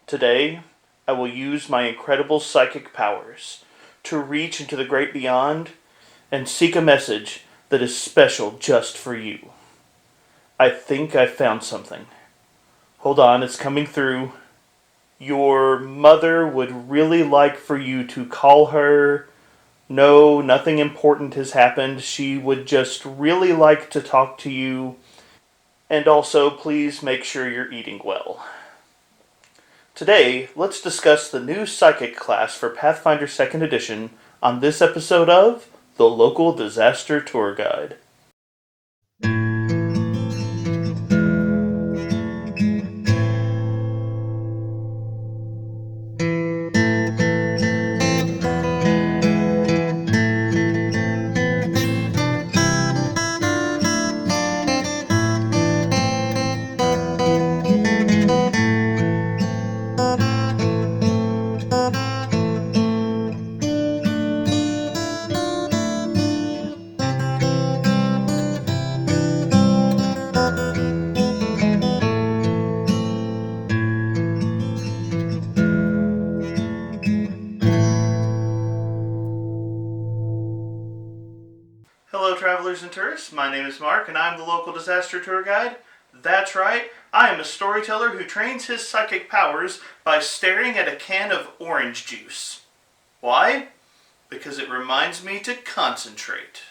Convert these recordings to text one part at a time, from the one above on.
Today, I will use my incredible psychic powers to reach into the great beyond and seek a message that is special just for you. I think I found something. Hold on, it's coming through. Your mother would really like for you to call her. No, nothing important has happened. She would just really like to talk to you. And also, please make sure you're eating well. Today, let's discuss the new Psychic class for Pathfinder 2nd Edition on this episode of The Local Disaster Tour Guide. Hello travelers and tourists, my name is Mark and I'm the local disaster tour guide. That's right, I am a storyteller who trains his psychic powers by staring at a can of orange juice. Why? Because it reminds me to concentrate.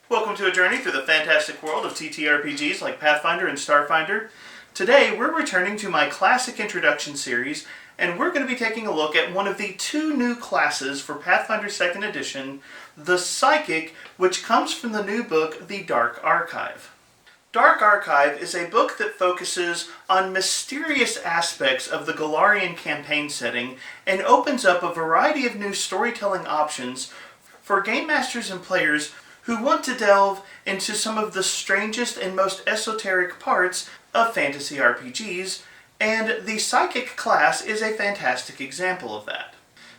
Welcome to a journey through the fantastic world of TTRPGs like Pathfinder and Starfinder. Today we're returning to my classic introduction series and we're going to be taking a look at one of the two new classes for Pathfinder 2nd Edition, the Psychic, which comes from the new book, The Dark Archive. Dark Archive is a book that focuses on mysterious aspects of the Golarion campaign setting and opens up a variety of new storytelling options for game masters and players who want to delve into some of the strangest and most esoteric parts of fantasy RPGs, and the Psychic class is a fantastic example of that.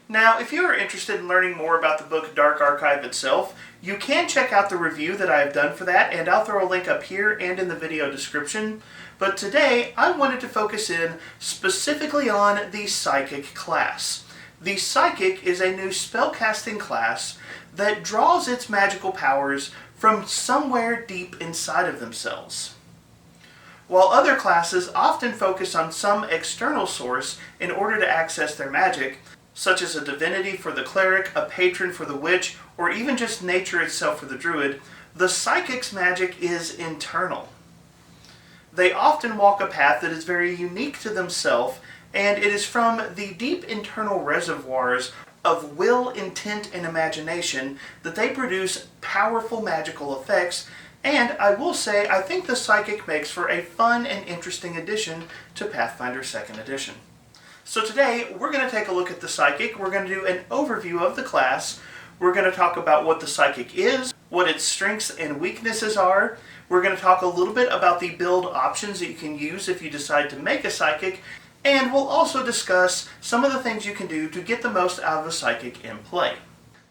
Now, if you are interested in learning more about the book Dark Archive itself, you can check out the review that I have done for that, and I'll throw a link up here and in the video description. But today, I wanted to focus in specifically on the Psychic class. The Psychic is a new spellcasting class that draws its magical powers from somewhere deep inside of themselves. While other classes often focus on some external source in order to access their magic, such as a divinity for the cleric, a patron for the witch, or even just nature itself for the druid, the Psychic's magic is internal. They often walk a path that is very unique to themselves, and it is from the deep internal reservoirs of will, intent, and imagination that they produce powerful magical effects. And I will say, I think the Psychic makes for a fun and interesting addition to Pathfinder 2nd Edition. So today, we're going to take a look at the Psychic. We're going to do an overview of the class. We're going to talk about what the Psychic is, what its strengths and weaknesses are. We're going to talk a little bit about the build options that you can use if you decide to make a Psychic. And we'll also discuss some of the things you can do to get the most out of a Psychic in play.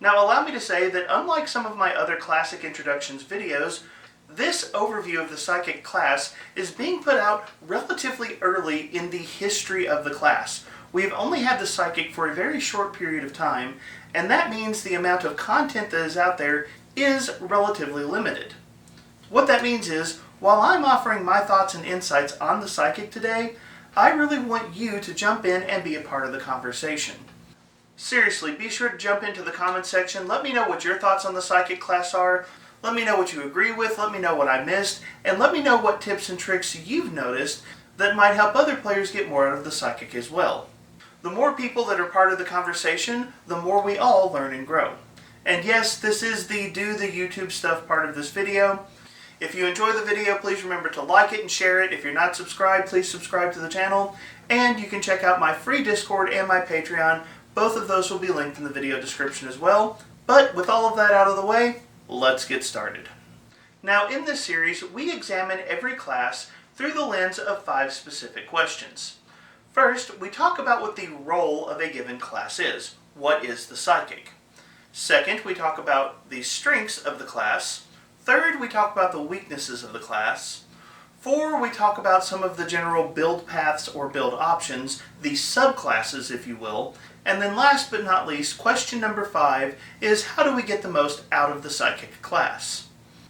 Now, allow me to say that unlike some of my other classic introductions videos, this overview of the Psychic class is being put out relatively early in the history of the class. We've only had the Psychic for a very short period of time, and that means the amount of content that is out there is relatively limited. What that means is, while I'm offering my thoughts and insights on the Psychic today, I really want you to jump in and be a part of the conversation. Seriously, be sure to jump into the comment section. Let me know what your thoughts on the Psychic class are. Let me know what you agree with, let me know what I missed, and let me know what tips and tricks you've noticed that might help other players get more out of the Psychic as well. The more people that are part of the conversation, the more we all learn and grow. And yes, this is the do the YouTube stuff part of this video. If you enjoy the video, please remember to like it and share it. If you're not subscribed, please subscribe to the channel. And you can check out my free Discord and my Patreon. Both of those will be linked in the video description as well. But with all of that out of the way, let's get started. Now, in this series, we examine every class through the lens of 5 specific questions. First, we talk about what the role of a given class is. What is the Psychic? Second, we talk about the strengths of the class. Third, we talk about the weaknesses of the class. 4, we talk about some of the general build paths or build options, the subclasses if you will. And then last but not least, question number 5 is how do we get the most out of the psychic class?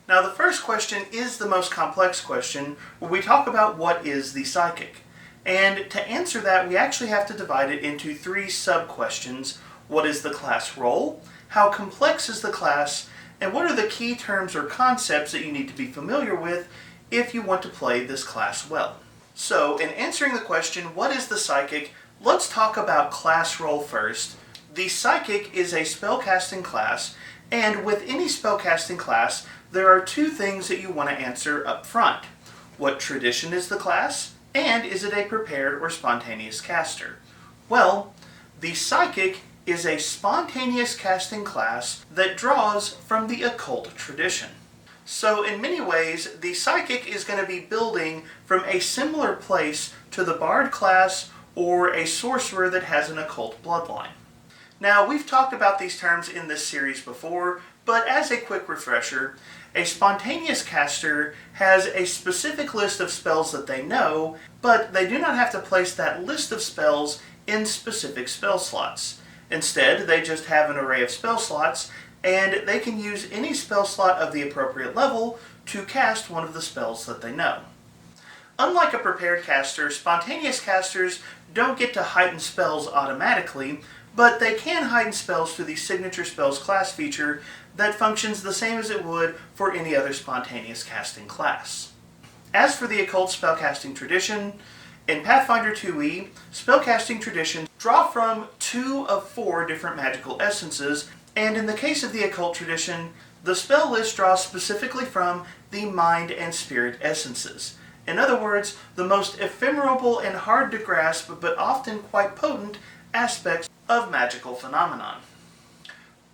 Now the first question is the most complex question where we talk about what is the psychic. And to answer that we actually have to divide it into 3 sub-questions. What is the class role? How complex is the class? And what are the key terms or concepts that you need to be familiar with if you want to play this class well? So, in answering the question, what is the psychic, let's talk about class role first. The psychic is a spellcasting class, and with any spellcasting class, there are 2 things that you want to answer up front. What tradition is the class, and is it a prepared or spontaneous caster? Well, the psychic is a spontaneous casting class that draws from the occult tradition. So in many ways, the psychic is going to be building from a similar place to the bard class or a sorcerer that has an occult bloodline. Now, we've talked about these terms in this series before, but as a quick refresher, a spontaneous caster has a specific list of spells that they know, but they do not have to place that list of spells in specific spell slots. Instead, they just have an array of spell slots, and they can use any spell slot of the appropriate level to cast one of the spells that they know. Unlike a prepared caster, spontaneous casters don't get to heighten spells automatically, but they can heighten spells through the Signature Spells class feature that functions the same as it would for any other spontaneous casting class. As for the Occult Spellcasting Tradition, in Pathfinder 2e, spellcasting traditions draw from 2 of 4 different magical essences, and in the case of the Occult Tradition, the spell list draws specifically from the Mind and Spirit essences. In other words, the most ephemeral and hard to grasp, but often quite potent, aspects of magical phenomenon.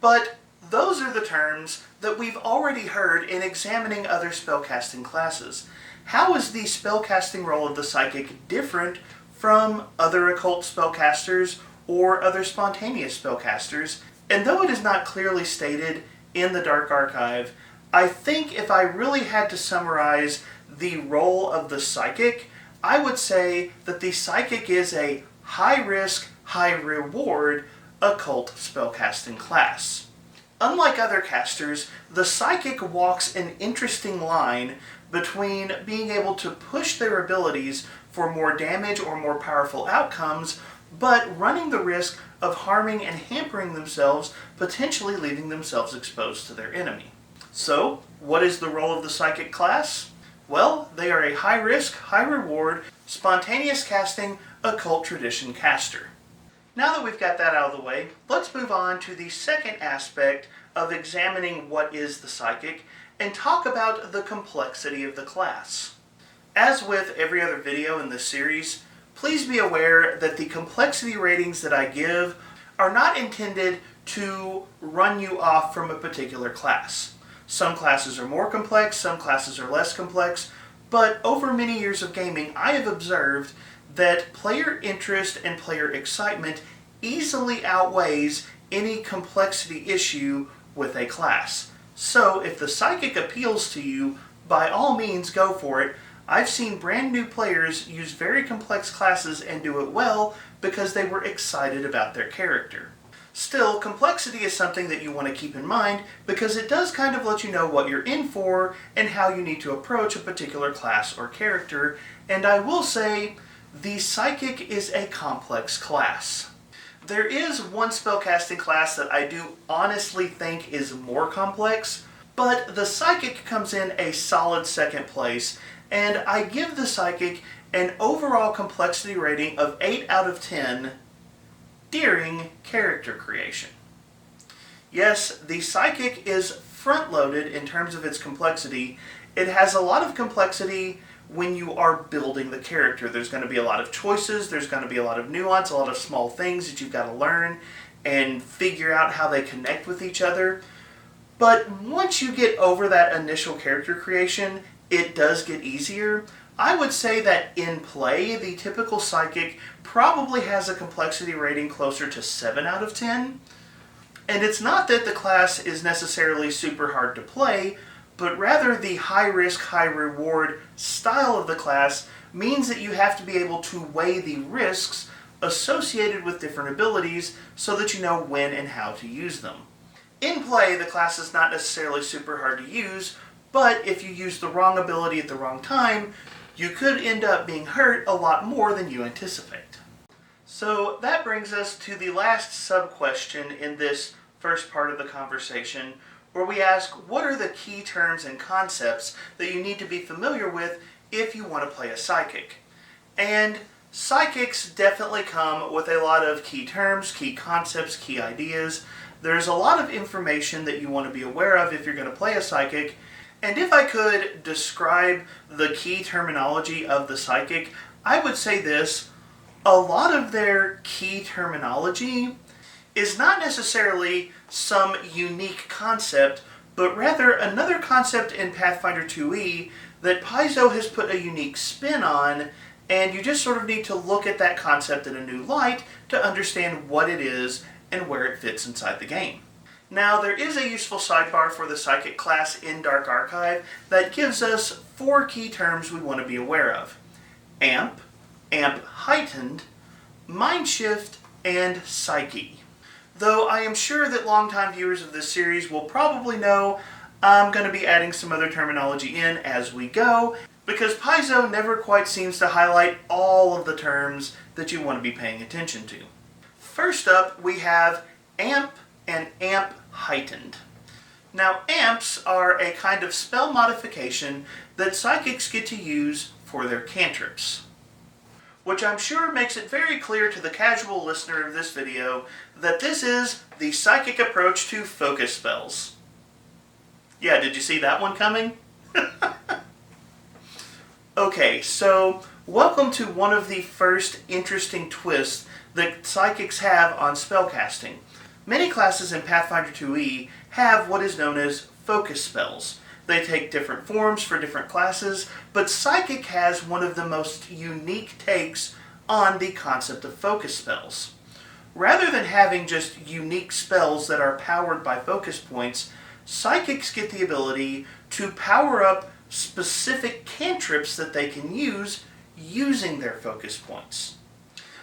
But those are the terms that we've already heard in examining other spellcasting classes. How is the spellcasting role of the psychic different from other occult spellcasters or other spontaneous spellcasters? And though it is not clearly stated in the Dark Archive, I think if I really had to summarize the role of the psychic, I would say that the psychic is a high-risk, high-reward occult spellcasting class. Unlike other casters, the psychic walks an interesting line between being able to push their abilities for more damage or more powerful outcomes, but running the risk of harming and hampering themselves, potentially leaving themselves exposed to their enemy. So, what is the role of the psychic class? Well, they are a high-risk, high-reward, spontaneous casting, occult tradition caster. Now that we've got that out of the way, let's move on to the second aspect of examining what is the psychic and talk about the complexity of the class. As with every other video in this series, please be aware that the complexity ratings that I give are not intended to run you off from a particular class. Some classes are more complex, some classes are less complex, but over many years of gaming, I have observed that player interest and player excitement easily outweighs any complexity issue with a class. So if the psychic appeals to you, by all means go for it. I've seen brand new players use very complex classes and do it well because they were excited about their character. Still, complexity is something that you want to keep in mind because it does kind of let you know what you're in for and how you need to approach a particular class or character. And I will say, the psychic is a complex class. There is one spellcasting class that I do honestly think is more complex, but the psychic comes in a solid second place, and I give the psychic an overall complexity rating of 8 out of 10 during character creation. Yes, the psychic is front-loaded in terms of its complexity. It has a lot of complexity when you are building the character. There's going to be a lot of choices, there's going to be a lot of nuance, a lot of small things that you've got to learn and figure out how they connect with each other. But once you get over that initial character creation, it does get easier. I would say that in play, the typical psychic probably has a complexity rating closer to 7 out of 10. And it's not that the class is necessarily super hard to play, but rather the high risk, high reward style of the class means that you have to be able to weigh the risks associated with different abilities so that you know when and how to use them. In play, the class is not necessarily super hard to use, but if you use the wrong ability at the wrong time, you could end up being hurt a lot more than you anticipate. So that brings us to the last sub-question in this first part of the conversation, where we ask, what are the key terms and concepts that you need to be familiar with if you want to play a psychic? And psychics definitely come with a lot of key terms, key concepts, key ideas. There's a lot of information that you want to be aware of if you're going to play a psychic. And if I could describe the key terminology of the psychic, I would say this: a lot of their key terminology is not necessarily some unique concept, but rather another concept in Pathfinder 2e that Paizo has put a unique spin on, and you just sort of need to look at that concept in a new light to understand what it is and where it fits inside the game. Now, there is a useful sidebar for the Psychic class in Dark Archive that gives us 4 key terms we want to be aware of: Amp, Amp Heightened, Mind Shift, and Psyche. Though I am sure that longtime viewers of this series will probably know I'm going to be adding some other terminology in as we go, because Paizo never quite seems to highlight all of the terms that you want to be paying attention to. First up, we have Amp and Amp Heightened. Now, amps are a kind of spell modification that psychics get to use for their cantrips, which I'm sure makes it very clear to the casual listener of this video that this is the psychic approach to focus spells. Yeah, did you see that one coming? Okay, so welcome to one of the first interesting twists that psychics have on spellcasting. Many classes in Pathfinder 2e have what is known as focus spells. They take different forms for different classes, but Psychic has one of the most unique takes on the concept of focus spells. Rather than having just unique spells that are powered by focus points, Psychics get the ability to power up specific cantrips that they can use using their focus points.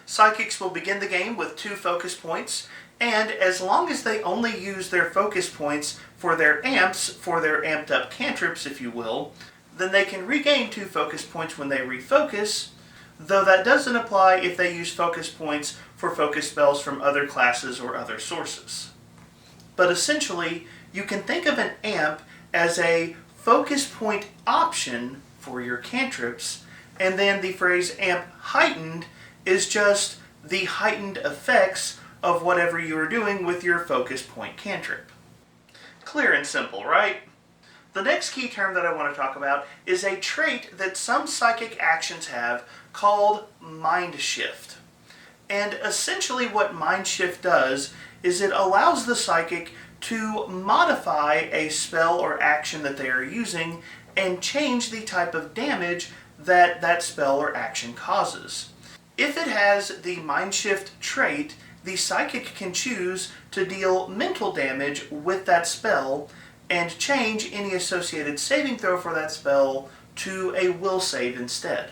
Psychics will begin the game with 2 focus points, and as long as they only use their focus points for their amps, for their amped up cantrips, if you will, then they can regain 2 focus points when they refocus, though that doesn't apply if they use focus points for focus spells from other classes or other sources. But essentially, you can think of an amp as a focus point option for your cantrips, and then the phrase amp heightened is just the heightened effects of whatever you are doing with your focus point cantrip. Clear and simple, right? The next key term that I want to talk about is a trait that some psychic actions have called Mind Shift. And essentially what Mind Shift does is it allows the psychic to modify a spell or action that they are using and change the type of damage that that spell or action causes. If it has the Mind Shift trait, the psychic can choose to deal mental damage with that spell and change any associated saving throw for that spell to a will save instead.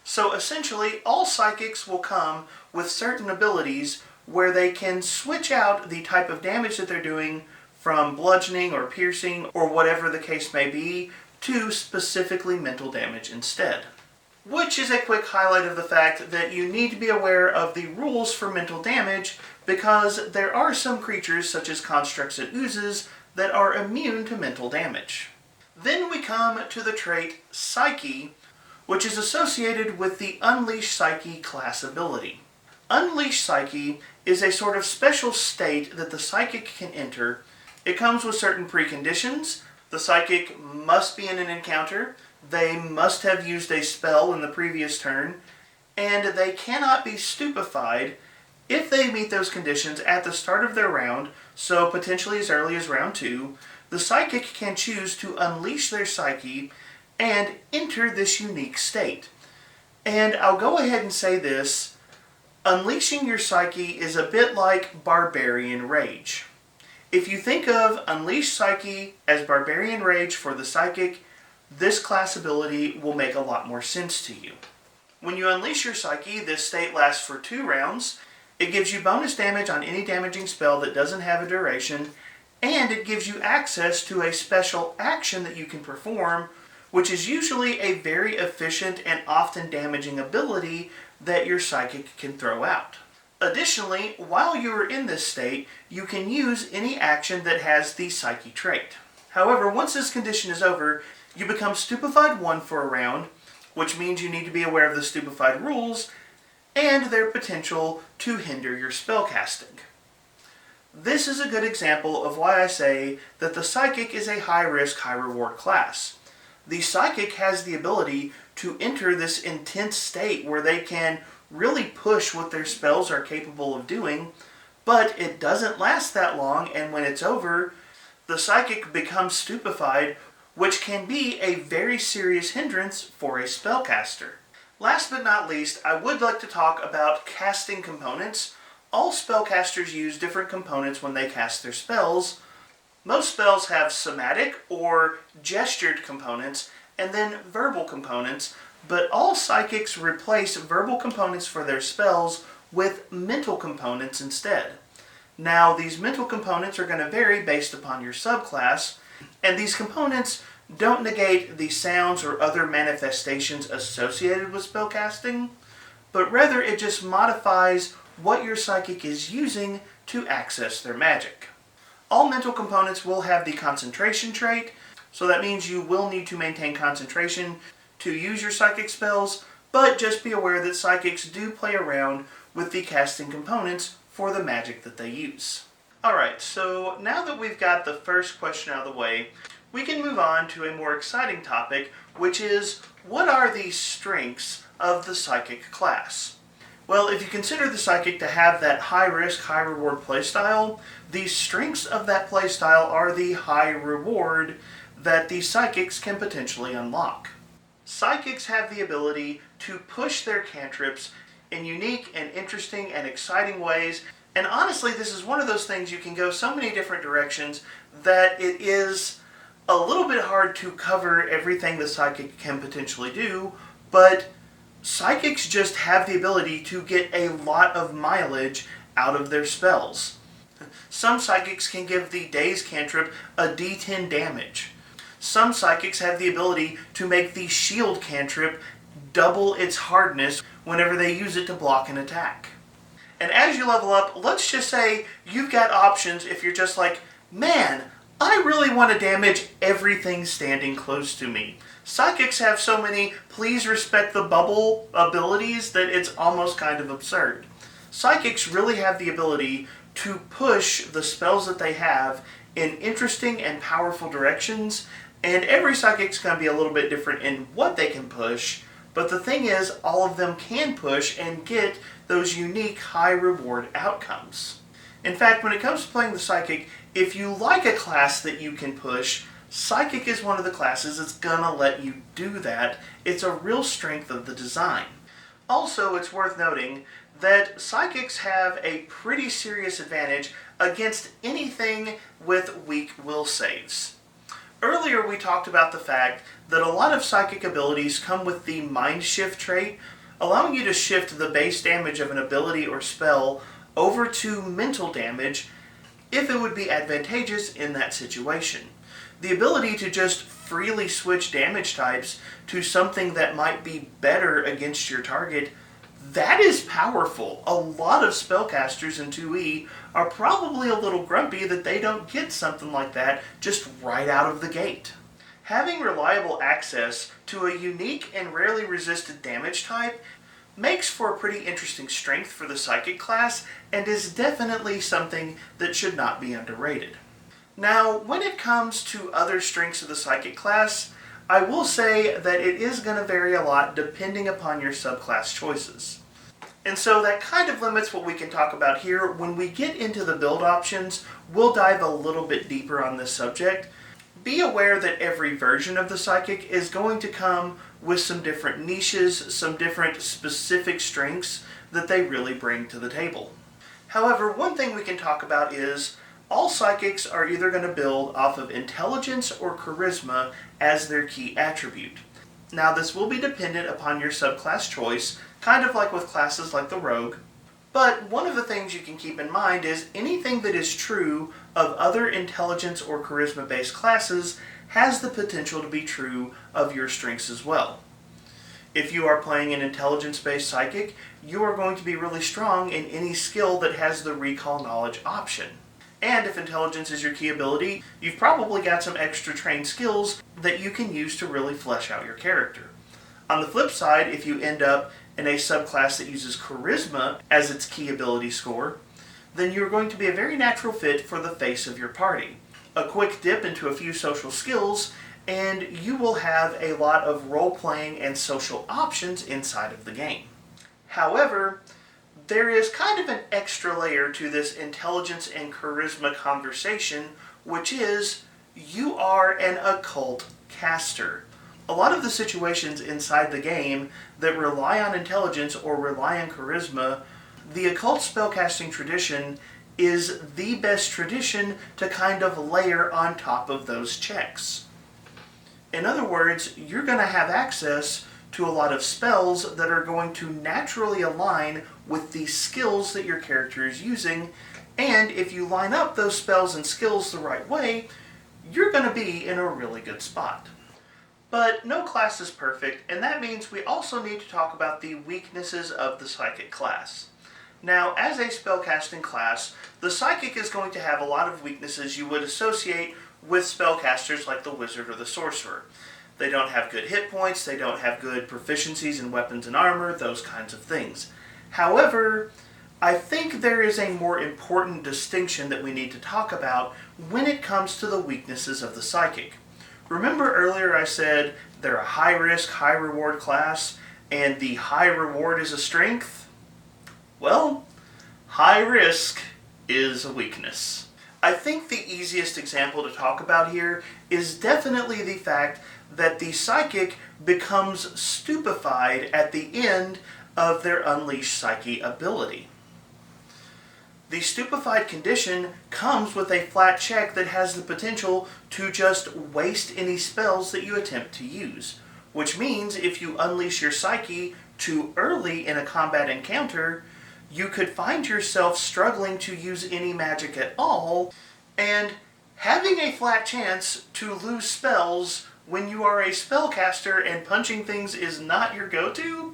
So essentially, all psychics will come with certain abilities where they can switch out the type of damage that they're doing from bludgeoning or piercing or whatever the case may be to specifically mental damage instead. Which is a quick highlight of the fact that you need to be aware of the rules for mental damage, because there are some creatures such as constructs and oozes that are immune to mental damage. Then we come to the trait Psyche, which is associated with the Unleash Psyche class ability. Unleash Psyche is a sort of special state that the psychic can enter. It comes with certain preconditions. The psychic must be in an encounter, they must have used a spell in the previous turn, and they cannot be stupefied. If they meet those conditions at the start of their round, so potentially as early as round 2, the psychic can choose to unleash their psyche and enter this unique state. And I'll go ahead and say this: unleashing your psyche is a bit like Barbarian Rage. If you think of Unleash Psyche as Barbarian Rage for the Psychic, this class ability will make a lot more sense to you. When you unleash your Psyche, this state lasts for 2 rounds. It gives you bonus damage on any damaging spell that doesn't have a duration, and it gives you access to a special action that you can perform, which is usually a very efficient and often damaging ability that your Psychic can throw out. Additionally, while you are in this state, you can use any action that has the Psyche trait. However, once this condition is over, you become Stupefied 1 for a round, which means you need to be aware of the Stupefied rules and their potential to hinder your spellcasting. This is a good example of why I say that the Psychic is a high-risk, high-reward class. The Psychic has the ability to enter this intense state where they can really push what their spells are capable of doing, but it doesn't last that long, and when it's over, the Psychic becomes stupefied, which can be a very serious hindrance for a spellcaster. Last but not least, I would like to talk about casting components. All spellcasters use different components when they cast their spells. Most spells have somatic or gestured components, and then verbal components, but all Psychics replace verbal components for their spells with mental components instead. Now, these mental components are going to vary based upon your subclass, and these components don't negate the sounds or other manifestations associated with spellcasting, but rather it just modifies what your Psychic is using to access their magic. All mental components will have the concentration trait, so that means you will need to maintain concentration to use your Psychic spells, but just be aware that Psychics do play around with the casting components for the magic that they use. Alright, so now that we've got the first question out of the way, we can move on to a more exciting topic, which is, what are the strengths of the Psychic class? Well, if you consider the Psychic to have that high-risk, high-reward playstyle, the strengths of that playstyle are the high reward that the Psychics can potentially unlock. Psychics have the ability to push their cantrips in unique and interesting and exciting ways, and honestly, this is one of those things you can go so many different directions that it is a little bit hard to cover everything the Psychic can potentially do, but Psychics just have the ability to get a lot of mileage out of their spells. Some Psychics can give the Daze cantrip a D10 damage. Some Psychics have the ability to make the Shield cantrip double its hardness whenever they use it to block an attack. And as you level up, let's just say you've got options if you're just like, man, I really want to damage everything standing close to me. Psychics have so many please respect the bubble abilities that it's almost kind of absurd. Psychics really have the ability to push the spells that they have in interesting and powerful directions, and every Psychic's going to be a little bit different in what they can push, but the thing is, all of them can push and get those unique high reward outcomes. In fact, when it comes to playing the Psychic, if you like a class that you can push, Psychic is one of the classes that's gonna let you do that. It's a real strength of the design. Also, it's worth noting that Psychics have a pretty serious advantage against anything with weak will saves. Earlier we talked about the fact that a lot of Psychic abilities come with the Mind Shift trait, allowing you to shift the base damage of an ability or spell over to mental damage if it would be advantageous in that situation. The ability to just freely switch damage types to something that might be better against your target, that is powerful. A lot of spellcasters in 2E are probably a little grumpy that they don't get something like that just right out of the gate. Having reliable access to a unique and rarely resisted damage type makes for a pretty interesting strength for the Psychic class and is definitely something that should not be underrated. Now, when it comes to other strengths of the Psychic class, I will say that it is going to vary a lot depending upon your subclass choices. And so that kind of limits what we can talk about here. When we get into the build options, we'll dive a little bit deeper on this subject. Be aware that every version of the Psychic is going to come with some different niches, some different specific strengths that they really bring to the table. However, one thing we can talk about is All psychics are either going to build off of intelligence or charisma as their key attribute. Now, this will be dependent upon your subclass choice, kind of like with classes like the rogue. But one of the things you can keep in mind is anything that is true of other intelligence or charisma-based classes has the potential to be true of your strengths as well. If you are playing an intelligence-based psychic, you are going to be really strong in any skill that has the recall knowledge option. And if intelligence is your key ability, you've probably got some extra trained skills that you can use to really flesh out your character. On the flip side, if you end up in a subclass that uses charisma as its key ability score, then you're going to be a very natural fit for the face of your party. A quick dip into a few social skills, and you will have a lot of role-playing and social options inside of the game. However, there is kind of an extra layer to this intelligence and charisma conversation, which is you are an occult caster. A lot of the situations inside the game that rely on intelligence or rely on charisma, the occult spellcasting tradition is the best tradition to kind of layer on top of those checks. In other words, you're going to have access to a lot of spells that are going to naturally align with the skills that your character is using, and if you line up those spells and skills the right way, you're going to be in a really good spot. But no class is perfect, and that means we also need to talk about the weaknesses of the psychic class. Now, as a spellcasting class, the psychic is going to have a lot of weaknesses you would associate with spellcasters like the wizard or the sorcerer. They don't have good hit points, they don't have good proficiencies in weapons and armor, those kinds of things. However, I think there is a more important distinction that we need to talk about when it comes to the weaknesses of the psychic. Remember earlier I said they're a high-risk, high-reward class, and the high reward is a strength? Well, high risk is a weakness. I think the easiest example to talk about here is definitely the fact that the psychic becomes stupefied at the end of their Unleash Psyche ability. The stupefied condition comes with a flat check that has the potential to just waste any spells that you attempt to use, which means if you unleash your psyche too early in a combat encounter, you could find yourself struggling to use any magic at all, and having a flat chance to lose spells when you are a spellcaster and punching things is not your go-to,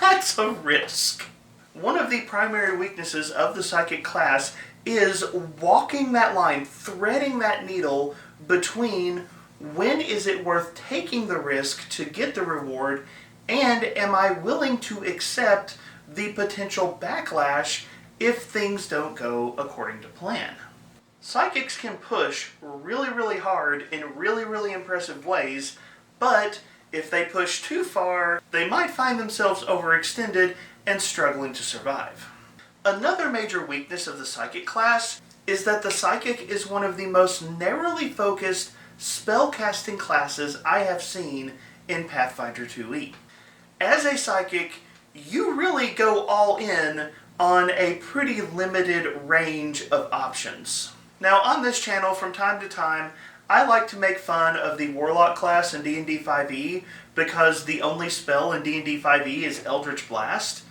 that's a risk. One of the primary weaknesses of the psychic class is walking that line, threading that needle between when is it worth taking the risk to get the reward, and am I willing to accept the potential backlash if things don't go according to plan. Psychics can push really, really hard in really, really impressive ways, but if they push too far, they might find themselves overextended and struggling to survive. Another major weakness of the psychic class is that the psychic is one of the most narrowly focused spellcasting classes I have seen in Pathfinder 2e. As a psychic, you really go all in on a pretty limited range of options. Now, on this channel, from time to time, I like to make fun of the Warlock class in D&D 5e because the only spell in D&D 5e is Eldritch Blast.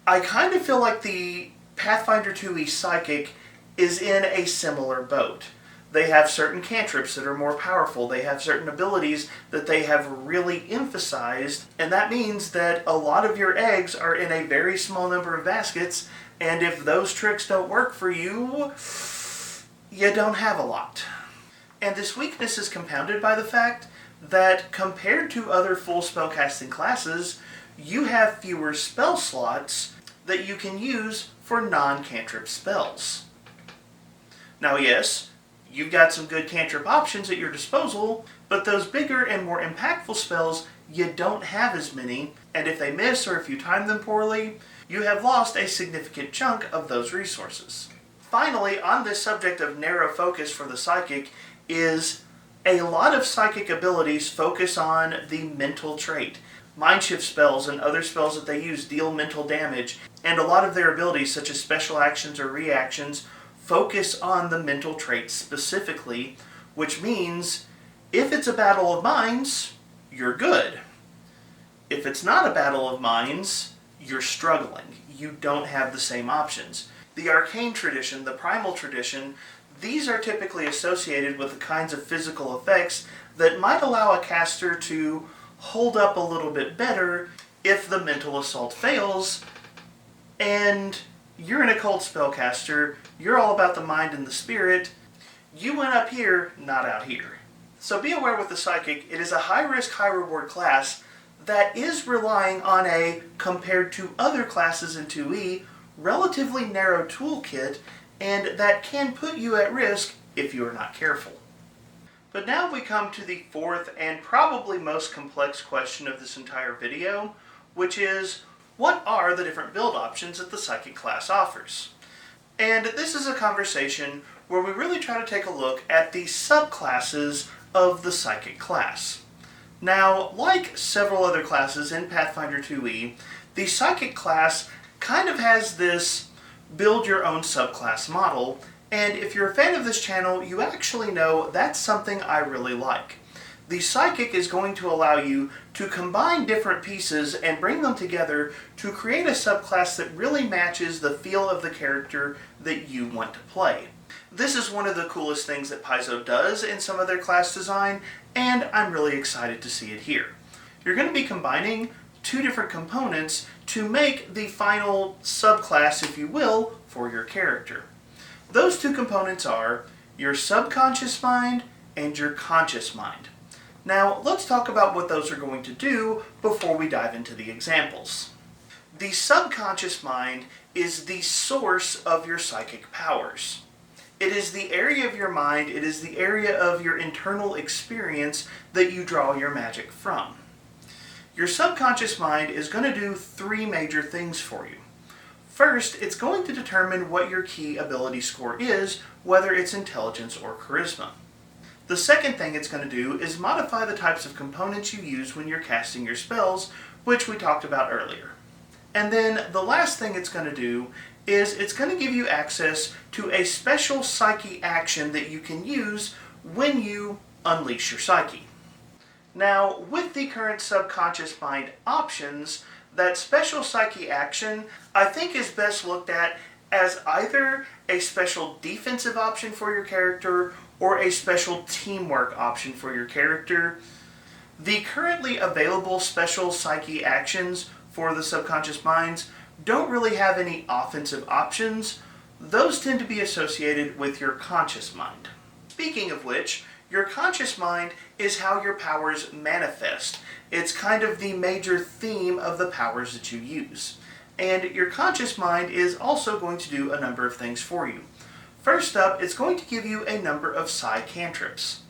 I kind of feel like the Pathfinder 2e Psychic is in a similar boat. They have certain cantrips that are more powerful. They have certain abilities that they have really emphasized, and that means that a lot of your eggs are in a very small number of baskets, and if those tricks don't work for you, you don't have a lot. And this weakness is compounded by the fact that compared to other full spellcasting classes, you have fewer spell slots that you can use for non-cantrip spells. Now yes, you've got some good cantrip options at your disposal, but those bigger and more impactful spells, you don't have as many, and if they miss or if you time them poorly, you have lost a significant chunk of those resources. Finally, on this subject of narrow focus for the psychic, is a lot of psychic abilities focus on the mental trait. Mindshift spells and other spells that they use deal mental damage, and a lot of their abilities, such as special actions or reactions, focus on the mental traits specifically, which means if it's a battle of minds, you're good. If it's not a battle of minds, you're struggling. You don't have the same options. The arcane tradition, the primal tradition, these are typically associated with the kinds of physical effects that might allow a caster to hold up a little bit better if the mental assault fails, and you're an occult spellcaster, you're all about the mind and the spirit, you went up here, not out here. So be aware with the psychic, it is a high-risk, high-reward class that is relying on a, compared to other classes in 2E, relatively narrow toolkit, and that can put you at risk if you are not careful. But now we come to the fourth and probably most complex question of this entire video, which is, what are the different build options that the psychic class offers? And this is a conversation where we really try to take a look at the subclasses of the psychic class. Now, like several other classes in Pathfinder 2E, the psychic class kind of has this build your own subclass model, and if you're a fan of this channel, you actually know that's something I really like. The psychic is going to allow you to combine different pieces and bring them together to create a subclass that really matches the feel of the character that you want to play. This is one of the coolest things that Paizo does in some of their class design, and I'm really excited to see it here. You're going to be combining two different components to make the final subclass, if you will, for your character. Those two components are your subconscious mind and your conscious mind. Now, let's talk about what those are going to do before we dive into the examples. The subconscious mind is the source of your psychic powers. It is the area of your mind, it is the area of your internal experience that you draw your magic from. Your subconscious mind is going to do three major things for you. First, it's going to determine what your key ability score is, whether it's intelligence or charisma. The second thing it's going to do is modify the types of components you use when you're casting your spells, which we talked about earlier. And then the last thing it's going to do is it's going to give you access to a special psyche action that you can use when you unleash your psyche. Now, with the current subconscious mind options, that special psyche action I think is best looked at as either a special defensive option for your character or a special teamwork option for your character. The currently available special psyche actions for the subconscious minds don't really have any offensive options. Those tend to be associated with your conscious mind. Speaking of which, your conscious mind is how your powers manifest. It's kind of the major theme of the powers that you use. And your conscious mind is also going to do a number of things for you. First up, it's going to give you a number of psi cantrips.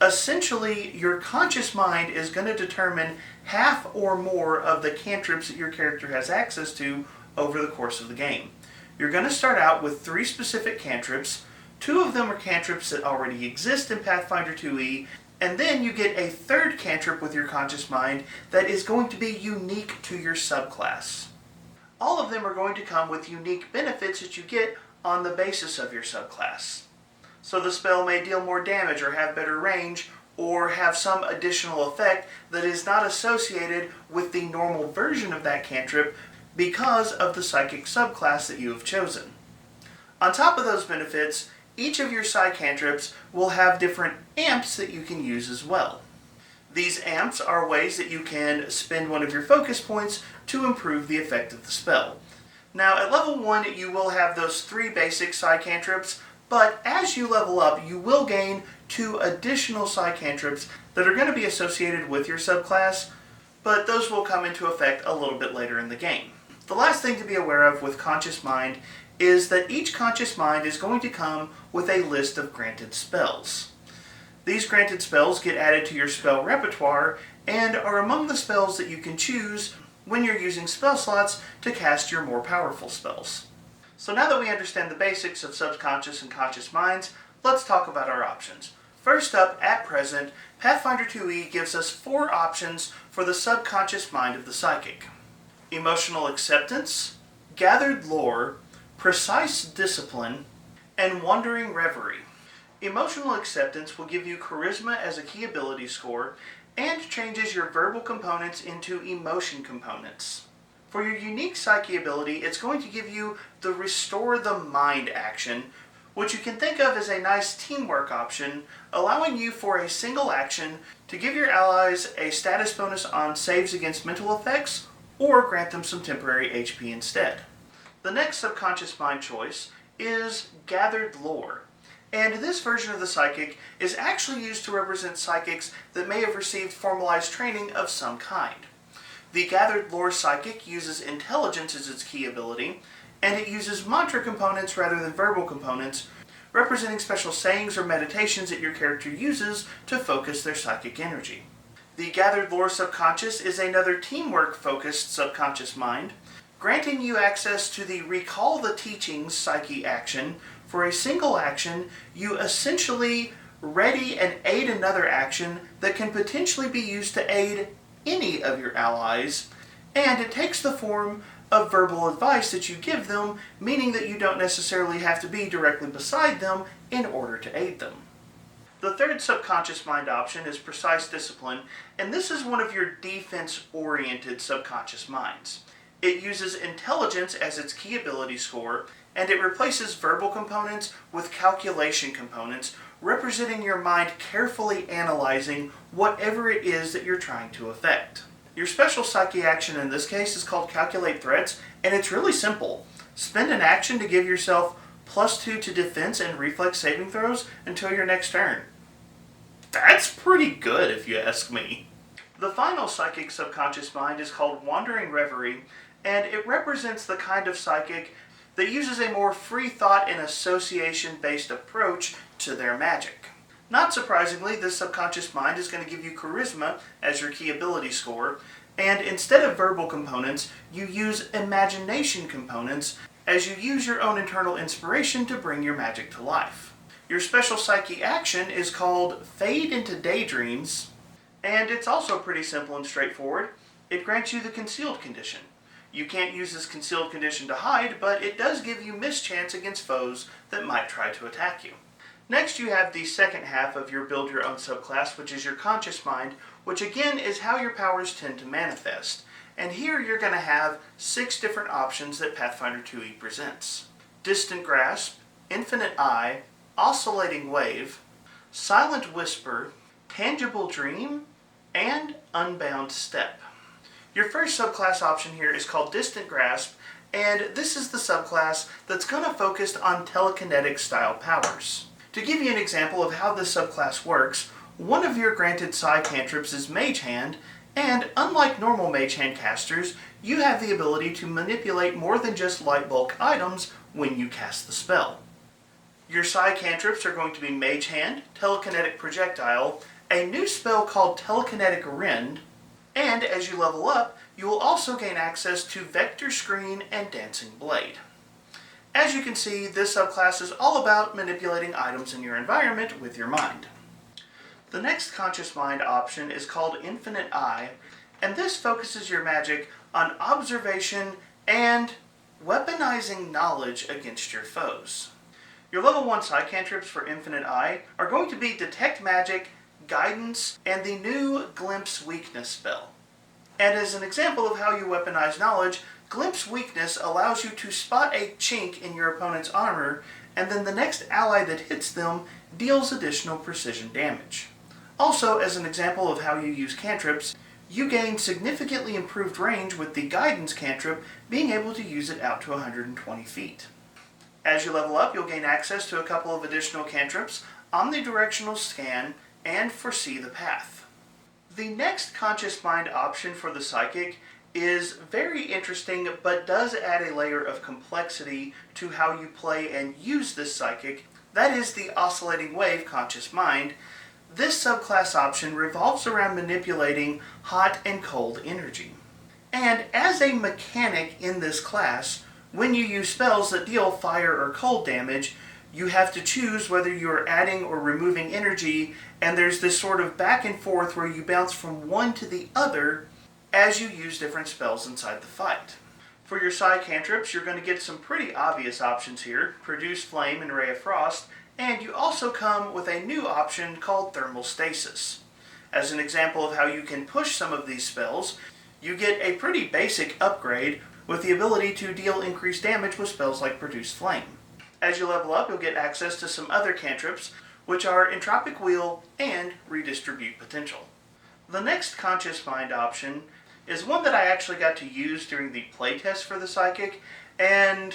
Essentially, your conscious mind is going to determine half or more of the cantrips that your character has access to over the course of the game. You're going to start out with 3 specific cantrips. 2 of them are cantrips that already exist in Pathfinder 2E, and then you get a 3rd cantrip with your conscious mind that is going to be unique to your subclass. All of them are going to come with unique benefits that you get on the basis of your subclass. So the spell may deal more damage or have better range or have some additional effect that is not associated with the normal version of that cantrip because of the psychic subclass that you have chosen. On top of those benefits, each of your psi cantrips will have different amps that you can use as well. These amps are ways that you can spend one of your focus points to improve the effect of the spell. Now at level 1 you will have those 3 basic psi cantrips, but as you level up you will gain 2 additional psi cantrips that are going to be associated with your subclass, but those will come into effect a little bit later in the game. The last thing to be aware of with Conscious Mind is that each Conscious Mind is going to come with a list of granted spells. These granted spells get added to your spell repertoire and are among the spells that you can choose when you're using spell slots to cast your more powerful spells. So now that we understand the basics of subconscious and conscious minds, let's talk about our options. First up, at present, Pathfinder 2E gives us 4 options for the subconscious mind of the psychic. Emotional acceptance, gathered lore, precise discipline, and Wandering Reverie. Emotional Acceptance will give you Charisma as a key ability score and changes your verbal components into emotion components. For your unique Psyche ability, it's going to give you the Restore the Mind action, which you can think of as a nice teamwork option, allowing you for a single action to give your allies a status bonus on saves against mental effects, or grant them some temporary HP instead. The next subconscious mind choice is Gathered Lore, and this version of the Psychic is actually used to represent psychics that may have received formalized training of some kind. The Gathered Lore Psychic uses Intelligence as its key ability, and it uses mantra components rather than verbal components, representing special sayings or meditations that your character uses to focus their psychic energy. The Gathered Lore Subconscious is another teamwork-focused subconscious mind, granting you access to the Recall the Teachings Psyche action. For a single action, you essentially ready and aid another action that can potentially be used to aid any of your allies, and it takes the form of verbal advice that you give them, meaning that you don't necessarily have to be directly beside them in order to aid them. The third subconscious mind option is Precise Discipline, and this is one of your defense-oriented subconscious minds. It uses Intelligence as its key ability score, and it replaces verbal components with calculation components, representing your mind carefully analyzing whatever it is that you're trying to affect. Your special Psyche action in this case is called Calculate Threats, and it's really simple. Spend an action to give yourself +2 to defense and reflex saving throws until your next turn. That's pretty good if you ask me. The final psychic subconscious mind is called Wandering Reverie, and it represents the kind of psychic that uses a more free thought and association-based approach to their magic. Not surprisingly, this subconscious mind is going to give you Charisma as your key ability score, and instead of verbal components, you use imagination components as you use your own internal inspiration to bring your magic to life. Your special Psyche action is called Fade into Daydreams, and it's also pretty simple and straightforward. It grants you the Concealed condition. You can't use this Concealed condition to hide, but it does give you mischance against foes that might try to attack you. Next, you have the second half of your Build Your Own subclass, which is your Conscious Mind, which again is how your powers tend to manifest. And here you're going to have 6 different options that Pathfinder 2e presents. Distant Grasp, Infinite Eye, Oscillating Wave, Silent Whisper, Tangible Dream, and Unbound Step. Your first subclass option here is called Distant Grasp, and this is the subclass that's going to focus on telekinetic style powers. To give you an example of how this subclass works, one of your granted psi cantrips is Mage Hand, and unlike normal Mage Hand casters, you have the ability to manipulate more than just light bulk items when you cast the spell. Your psi cantrips are going to be Mage Hand, Telekinetic Projectile, a new spell called Telekinetic Rend, and as you level up, you will also gain access to Vector Screen and Dancing Blade. As you can see, this subclass is all about manipulating items in your environment with your mind. The next Conscious Mind option is called Infinite Eye, and this focuses your magic on observation and weaponizing knowledge against your foes. Your level 1 psi cantrips for Infinite Eye are going to be Detect Magic, Guidance, and the new Glimpse Weakness spell. And as an example of how you weaponize knowledge, Glimpse Weakness allows you to spot a chink in your opponent's armor, and then the next ally that hits them deals additional precision damage. Also, as an example of how you use cantrips, you gain significantly improved range with the Guidance cantrip, being able to use it out to 120 feet. As you level up, you'll gain access to a couple of additional cantrips, Omnidirectional Scan, and Foresee the Path. The next Conscious Mind option for the Psychic is very interesting, but does add a layer of complexity to how you play and use this Psychic. That is the Oscillating Wave Conscious Mind. This subclass option revolves around manipulating hot and cold energy. And as a mechanic in this class, when you use spells that deal fire or cold damage, you have to choose whether you're adding or removing energy, and there's this sort of back and forth where you bounce from one to the other as you use different spells inside the fight. For your psi cantrips, you're going to get some pretty obvious options here: Produce Flame and Ray of Frost, and you also come with a new option called Thermal Stasis. As an example of how you can push some of these spells, you get a pretty basic upgrade with the ability to deal increased damage with spells like Produce Flame. As you level up, you'll get access to some other cantrips, which are Entropic Wheel and Redistribute Potential. The next Conscious Mind option is one that I actually got to use during the playtest for the Psychic, and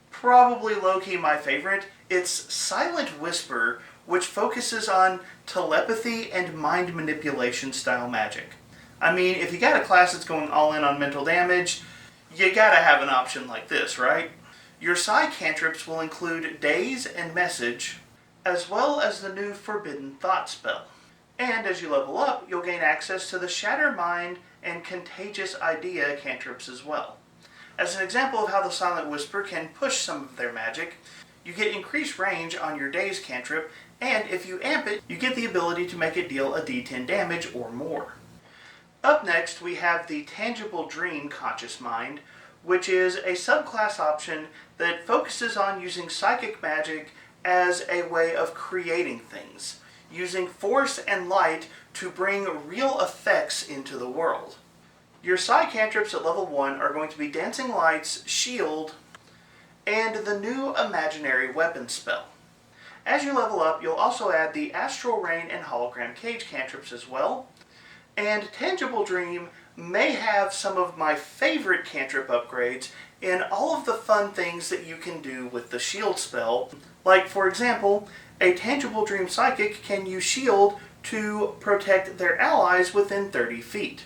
probably low-key my favorite. It's Silent Whisper, which focuses on telepathy and mind manipulation style magic. I mean, if you got a class that's going all in on mental damage, you gotta have an option like this, right? Your psi cantrips will include Daze and Message, as well as the new Forbidden Thought spell. And as you level up, you'll gain access to the Shatter Mind and Contagious Idea cantrips as well. As an example of how the Silent Whisper can push some of their magic, you get increased range on your Daze cantrip, and if you amp it, you get the ability to make it deal a d10 damage or more. Up next, we have the Tangible Dream Conscious Mind, which is a subclass option that focuses on using psychic magic as a way of creating things, using force and light to bring real effects into the world. Your psi cantrips at level 1 are going to be Dancing Lights, Shield, and the new Imaginary Weapon spell. As you level up, you'll also add the Astral Rain and Hologram Cage cantrips as well, and Tangible Dream may have some of my favorite cantrip upgrades in all of the fun things that you can do with the Shield spell. Like, for example, a Tangible Dream Psychic can use Shield to protect their allies within 30 feet.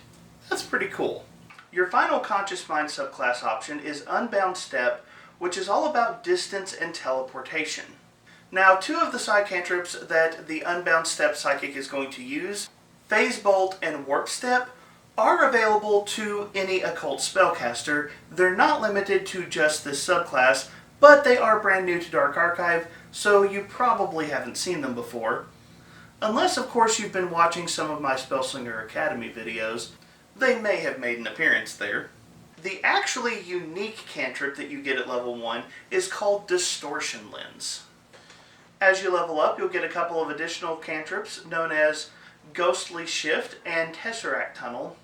That's pretty cool. Your final Conscious Mind subclass option is Unbound Step, which is all about distance and teleportation. Now, two of the psi cantrips that the Unbound Step Psychic is going to use, Phase Bolt and Warp Step, are available to any occult spellcaster. They're not limited to just this subclass, but they are brand new to Dark Archive, so you probably haven't seen them before. Unless, of course, you've been watching some of my Spellslinger Academy videos, they may have made an appearance there. The actually unique cantrip that you get at level 1 is called Distortion Lens. As you level up, you'll get a couple of additional cantrips known as Ghostly Shift and Tesseract Tunnel.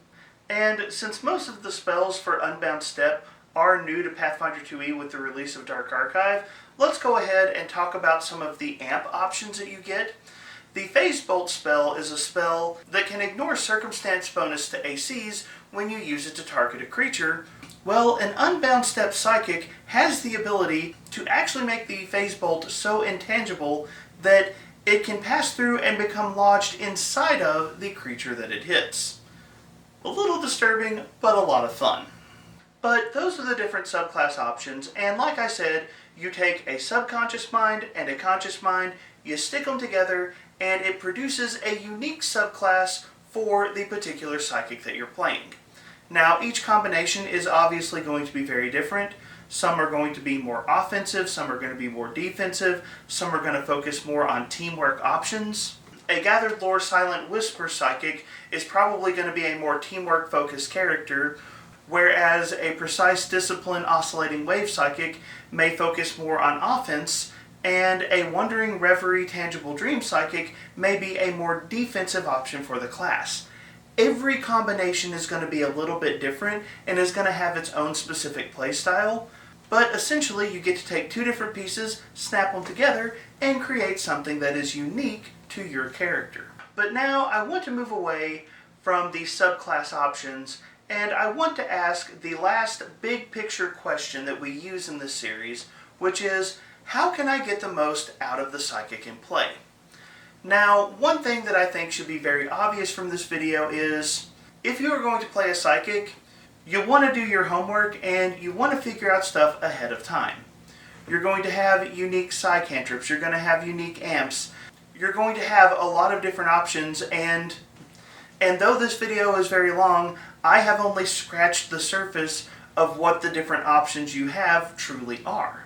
And since most of the spells for Unbound Step are new to Pathfinder 2e with the release of Dark Archive, let's go ahead and talk about some of the amp options that you get. The Phase Bolt spell is a spell that can ignore circumstance bonus to ACs when you use it to target a creature. Well, an Unbound Step Psychic has the ability to actually make the Phase Bolt so intangible that it can pass through and become lodged inside of the creature that it hits. A little disturbing, but a lot of fun. But those are the different subclass options, and like I said, you take a subconscious mind and a conscious mind, you stick them together, and it produces a unique subclass for the particular psychic that you're playing. Now, each combination is obviously going to be very different. Some are going to be more offensive, some are going to be more defensive, some are going to focus more on teamwork options. A Gathered Lore Silent Whisper Psychic is probably going to be a more teamwork-focused character, whereas a Precise Discipline Oscillating Wave Psychic may focus more on offense, and a Wandering Reverie Tangible Dream Psychic may be a more defensive option for the class. Every combination is going to be a little bit different and is going to have its own specific playstyle, but essentially you get to take two different pieces, snap them together, and create something that is unique to your character. But now I want to move away from the subclass options, and I want to ask the last big picture question that we use in this series, which is, how can I get the most out of the psychic in play? Now, one thing that I think should be very obvious from this video is, if you are going to play a psychic, you want to do your homework and you want to figure out stuff ahead of time. You're going to have unique psi cantrips, you're going to have unique amps, you're going to have a lot of different options, and though this video is very long, I have only scratched the surface of what the different options you have truly are.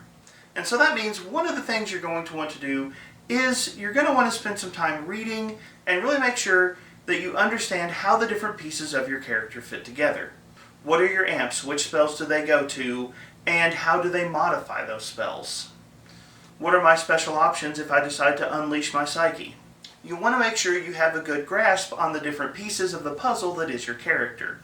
And so that means one of the things you're going to want to do is you're going to want to spend some time reading and really make sure that you understand how the different pieces of your character fit together. What are your amps? Which spells do they go to? And how do they modify those spells? What are my special options if I decide to unleash my psyche? You want to make sure you have a good grasp on the different pieces of the puzzle that is your character.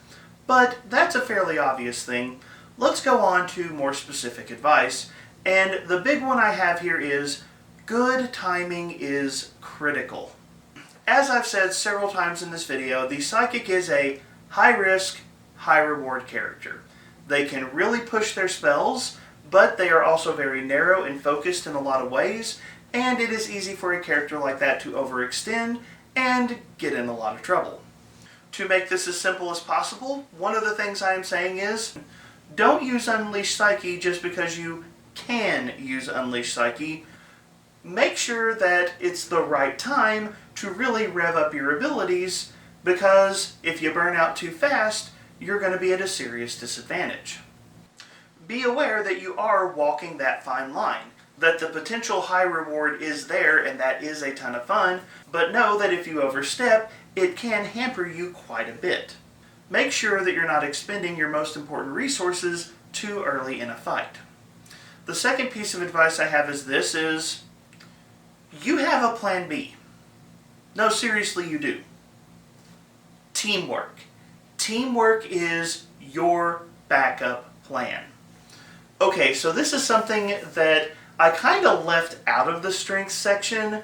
But that's a fairly obvious thing. Let's go on to more specific advice. And the big one I have here is good timing is critical. As I've said several times in this video, the Psychic is a high-risk, high-reward character. They can really push their spells, but they are also very narrow and focused in a lot of ways, and it is easy for a character like that to overextend and get in a lot of trouble. To make this as simple as possible, one of the things I am saying is, don't use Unleash Psyche just because you can use Unleash Psyche. Make sure that it's the right time to really rev up your abilities, because if you burn out too fast, you're going to be at a serious disadvantage. Be aware that you are walking that fine line, that the potential high reward is there and that is a ton of fun, but know that if you overstep, it can hamper you quite a bit. Make sure that you're not expending your most important resources too early in a fight. The second piece of advice I have is you have a plan B. No, seriously, you do. Teamwork. Teamwork is your backup plan. Okay, so this is something that I kind of left out of the strengths section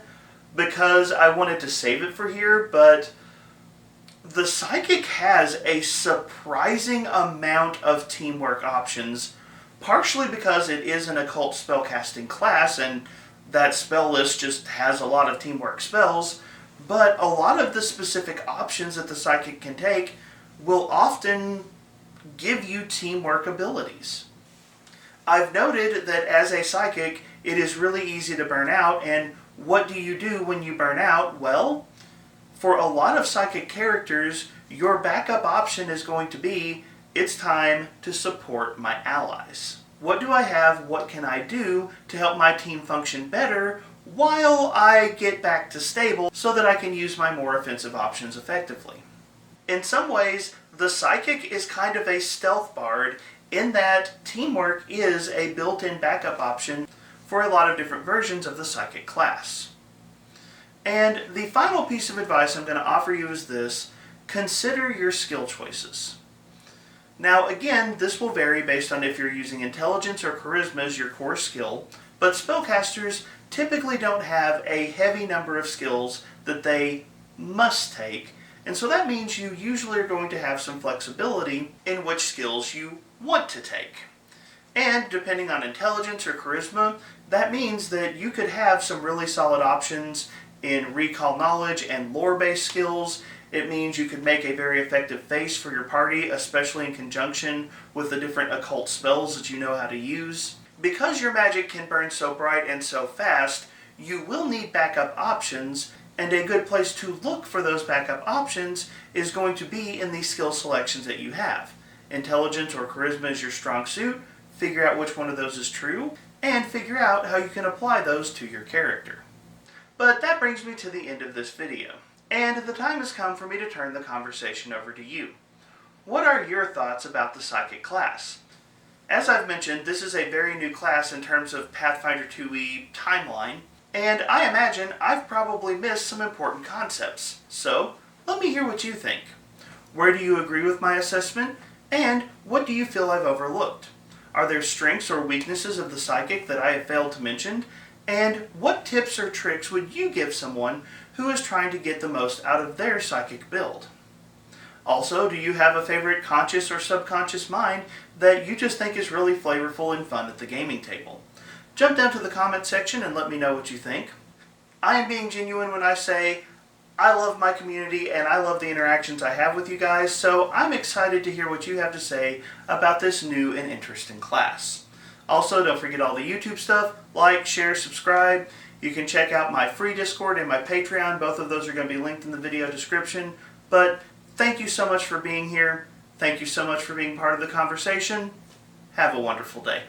because I wanted to save it for here, but the Psychic has a surprising amount of teamwork options, partially because it is an occult spellcasting class and that spell list just has a lot of teamwork spells, but a lot of the specific options that the Psychic can take will often give you teamwork abilities. I've noted that as a Psychic, it is really easy to burn out, and what do you do when you burn out? Well, for a lot of Psychic characters, your backup option is going to be, it's time to support my allies. What do I have? What can I do to help my team function better while I get back to stable so that I can use my more offensive options effectively? In some ways, the Psychic is kind of a stealth bard in that teamwork is a built-in backup option for a lot of different versions of the Psychic class. And the final piece of advice I'm going to offer you is this: consider your skill choices. Now again, this will vary based on if you're using intelligence or charisma as your core skill, but spellcasters typically don't have a heavy number of skills that they must take, and so that means you usually are going to have some flexibility in which skills you want to take. And depending on intelligence or charisma, that means that you could have some really solid options in recall knowledge and lore-based skills. It means you could make a very effective face for your party, especially in conjunction with the different occult spells that you know how to use. Because your magic can burn so bright and so fast, you will need backup options, and a good place to look for those backup options is going to be in the skill selections that you have. Intelligence or charisma is your strong suit. Figure out which one of those is true, and figure out how you can apply those to your character. But that brings me to the end of this video, and the time has come for me to turn the conversation over to you. What are your thoughts about the Psychic class? As I've mentioned, this is a very new class in terms of Pathfinder 2e timeline, and I imagine I've probably missed some important concepts. So, let me hear what you think. Where do you agree with my assessment, and what do you feel I've overlooked? Are there strengths or weaknesses of the Psychic that I have failed to mention? And what tips or tricks would you give someone who is trying to get the most out of their Psychic build? Also, do you have a favorite conscious or subconscious mind that you just think is really flavorful and fun at the gaming table? Jump down to the comment section and let me know what you think. I am being genuine when I say I love my community and I love the interactions I have with you guys, so I'm excited to hear what you have to say about this new and interesting class. Also, don't forget all the YouTube stuff. Like, share, subscribe. You can check out my free Discord and my Patreon. Both of those are going to be linked in the video description. But thank you so much for being here. Thank you so much for being part of the conversation. Have a wonderful day.